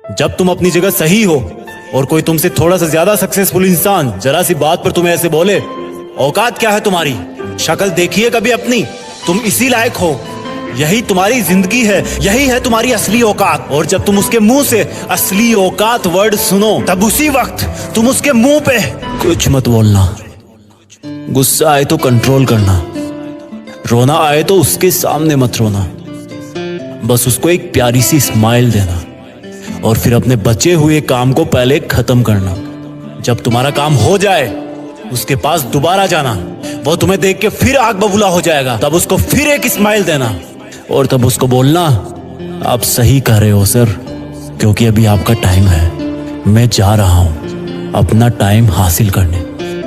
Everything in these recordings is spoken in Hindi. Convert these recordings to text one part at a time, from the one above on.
जब तुम अपनी जगह सही हो और कोई तुमसे थोड़ा सा ज्यादा सक्सेसफुल इंसान जरा सी बात पर तुम्हें ऐसे बोले, औकात क्या है तुम्हारी, शक्ल देखिए कभी अपनी, तुम इसी लायक हो, यही तुम्हारी जिंदगी है, यही है तुम्हारी असली औकात। और जब तुम उसके मुंह से असली औकात वर्ड सुनो, तब उसी वक्त तुम उसके मुंह पे कुछ मत बोलना, गुस्सा आए तो कंट्रोल करना, रोना आए तो उसके सामने मत रोना, बस उसको एक प्यारी सी स्माइल देना और फिर अपने बचे हुए काम को पहले खत्म करना। जब तुम्हारा काम हो जाए उसके पास दोबारा जाना, वो तुम्हें देख के फिर आग बबूला हो जाएगा, तब उसको फिर एक स्माइल देना और तब उसको बोलना, आप सही कह रहे हो सर, क्योंकि अभी आपका टाइम है, मैं जा रहा हूं अपना टाइम हासिल करने।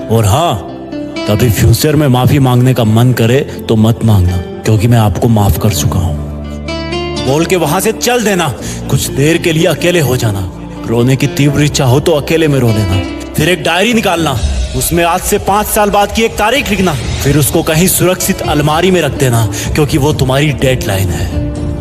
और हाँ, कभी फ्यूचर में माफी मांगने का मन करे तो मत मांगना, क्योंकि मैं आपको माफ कर चुका हूं। बोल के वहां से चल देना, कुछ देर के लिए अकेले हो जाना, रोने की तीव्र इच्छा हो तो अकेले में रो लेना, फिर एक डायरी निकालना, उसमें आज से 5 साल बाद की एक तारीख लिखना, फिर उसको कहीं सुरक्षित अलमारी में रख देना, क्योंकि वो तुम्हारी डेडलाइन है।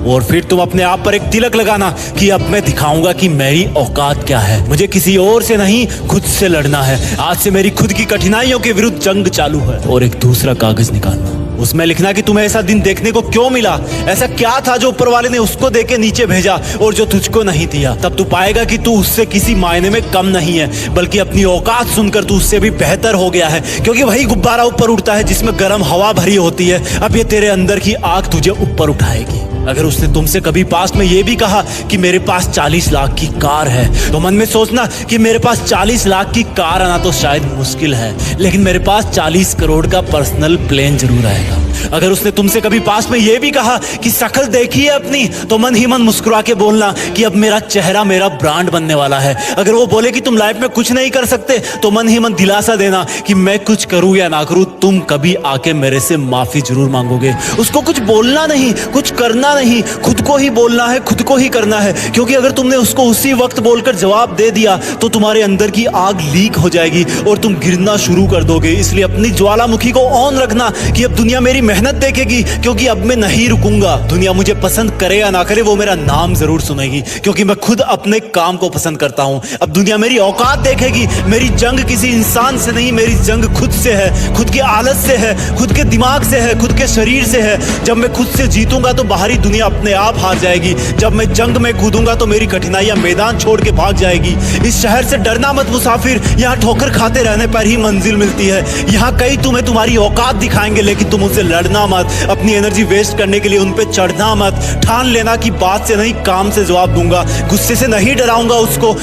और फिर तुम अपने आप पर एक तिलक लगाना कि अब मैं दिखाऊंगा कि मेरी औकात क्या है, मुझे किसी और से नहीं खुद से लड़ना है, आज से मेरी खुद की कठिनाइयों के विरुद्ध जंग चालू है। और एक दूसरा कागज निकालना, उसमें लिखना कि तुम्हें ऐसा दिन देखने को क्यों मिला, ऐसा क्या था जो ऊपर वाले ने उसको देके नीचे भेजा और जो तुझको नहीं दिया। तब तू पाएगा कि तू उससे किसी मायने में कम नहीं है, बल्कि अपनी औकात सुनकर तू उससे भी बेहतर हो गया है, क्योंकि वही गुब्बारा ऊपर उड़ता है जिसमें गर्म हवा भरी होती है। अब ये तेरे अंदर की आग तुझे ऊपर उठाएगी। अगर उसने तुमसे कभी पास्ट में ये भी कहा कि मेरे पास 40 लाख की कार है, तो मन में सोचना कि मेरे पास 40 लाख की कार आना तो शायद मुश्किल है, लेकिन मेरे पास 40 करोड़ का पर्सनल प्लेन जरूर आएगा। अगर उसने तुमसे कभी पास्ट में ये भी कहा कि शक्ल देखी है अपनी, तो मन ही मन मुस्कुरा के बोलना कि अब मेरा चेहरा मेरा ब्रांड बनने वाला है। अगर वो बोले कि तुम लाइफ में कुछ नहीं कर सकते, तो मन ही मन दिलासा देना कि मैं कुछ करूं या ना करूं, तुम कभी आके मेरे से माफी जरूर मांगोगे। उसको कुछ बोलना नहीं, कुछ करना नहीं, खुद को ही बोलना है, खुद को ही करना है, क्योंकि अगर तुमने उसको उसी वक्त बोलकर जवाब दे दिया तो तुम्हारे अंदर की आग लीक हो जाएगी और तुम गिरना शुरू कर दोगे। इसलिए अपनी ज्वालामुखी को ऑन रखना कि अब दुनिया मेरी मेहनत देखेगी, क्योंकि अब मैं नहीं रुकूंगा। दुनिया मुझे पसंद करे या ना करे, वो मेरा नाम जरूर सुनेगी, क्योंकि मैं खुद अपने काम को पसंद करता हूं। अब दुनिया मेरी औकात देखेगी। मेरी जंग किसी इंसान से नहीं, मेरी जंग खुद से है, खुद की आदत से है, खुद के दिमाग से है, खुद के शरीर से है। जब मैं खुद से जीतूंगा तो बाहरी दुनिया अपने आप हार जाएगी। जब मैं जंग में कूदूंगा तो मेरी कठिनाइयां मैदान छोड़ के भाग जाएगी। इस शहर से डरना मत मुसाफिर, यहाँ ठोकर खाते रहने पर ही मंजिल मिलती है। यहाँ कई तुम्हें तुम्हारी औकात दिखाएंगे, लेकिन तुम उनसे लड़ना मत, अपनी एनर्जी वेस्ट करने के लिए उन पे चढ़ना मत। ठान लेना कि बात से नहीं काम से जवाब दूंगा, गुस्से से नहीं डराऊंगा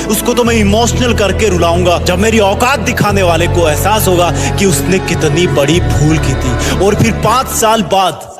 उसको तो मैं इमोशनल करके रुलाऊंगा। जब मेरी औकात दिखाने वाले को एहसास होगा कि उसने कितनी बड़ी भूल की थी, और फिर 5 साल बाद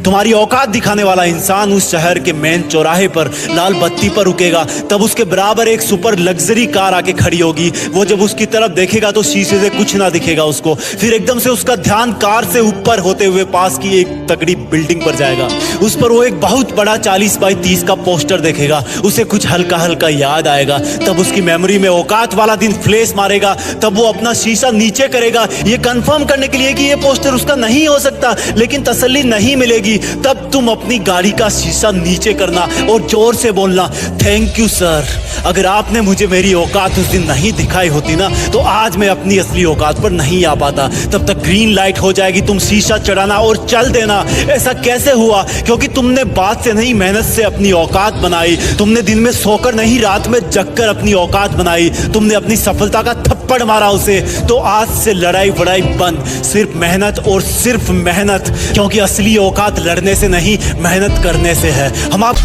तुम्हारी औकात दिखाने वाला इंसान उस शहर के मेन चौराहे पर लाल बत्ती पर रुकेगा, तब उसके बराबर एक सुपर लग्जरी कार आके खड़ी होगी। वो जब उसकी तरफ देखेगा तो शीशे से कुछ ना दिखेगा उसको। फिर एकदम से उसका ध्यान कार से ऊपर होते हुए पास की एक तगड़ी बिल्डिंग पर जाएगा। उस पर वो एक बहुत बड़ा 40 बाई 30 का पोस्टर देखेगा। उसे कुछ हल्का हल्का याद आएगा। तब उसकी मेमोरी में औकात वाला दिन फ्लैश मारेगा। तब वो अपना शीशा नीचे करेगा, ये कंफर्म करने के लिए कि ये पोस्टर उसका नहीं हो सकता, लेकिन तसल्ली नहीं मिलेगी। तब तुम अपनी गाड़ी का शीशा नीचे करना और जोर से बोलना, थैंक यू सर, अगर आपने मुझे मेरी औकात उस दिन नहीं दिखाई होती ना, तो आज मैं अपनी असली औकात पर नहीं आ पाता। तब तक ग्रीन लाइट हो जाएगी, तुम शीशा चढ़ाना और चल देना। ऐसा कैसे हुआ? क्योंकि तुमने बात से नहीं मेहनत से अपनी औकात बनाई। तुमने दिन में सोकर नहीं रात में जगकर अपनी औकात बनाई। तुमने अपनी सफलता का थप्पड़ मारा उसे। तो आज से लड़ाई वड़ाई बंद, सिर्फ मेहनत और सिर्फ मेहनत, क्योंकि असली औकात लड़ने से नहीं मेहनत करने से है। हम आप